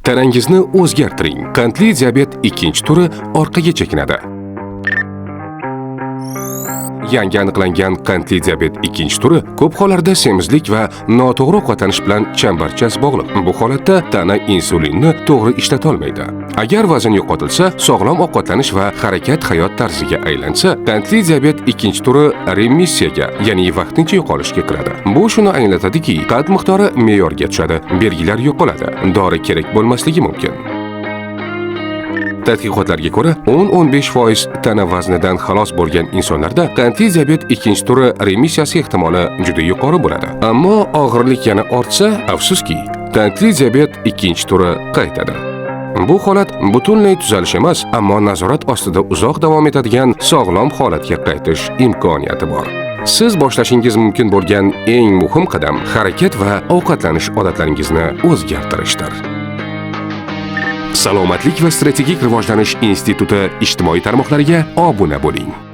Tanangizni o'zgartiring. Qandli diabet ikkinchi turi orqaga chekinadi. Yangi aniqlangan qandli diabet ikkinchi turi ko'p hollarda semizlik va noto'g'ri ovqatlanish bilan chambarchas bog'liq. Bu holatda tana insulinni to'g'ri ishlata olmaydi. Agar vazn yo'qotilsa, sog'lom ovqatlanish va harakat hayot tarziga aylansa, qandli diabet ikkinchi turi remissiyaga, ya'ni vaqtincha yo'qolishga kiradi. Bu shuni anglatadiki, qand miqdori me'yorga tushadi, belgilar yo'qoladi, dori kerak bo'lmasligi mumkin. Tadqiqotlarga ko'ra, 10-15% tana vaznidan xalos bo'lgan insonlarda qandli diabet ikkinchi turi remissiyasi ehtimoli juda yuqori bo'ladi. Ammo og'irlik yana ortsa, afsuski, qandli diabet ikkinchi turi qaytadi. Bu holat butunlay tuzalish emas, ammo nazorat ostida uzoq davom etadigan sog'lom holatga qaytish imkoniyati bor. Siz boshlashingiz mumkin bo'lgan eng muhim qadam harakat va ovqatlanish odatlaringizni o'zgartirishdir. Salomatlik va strategik rivojlanish instituti ijtimoiy tarmoqlariga obuna bo'ling.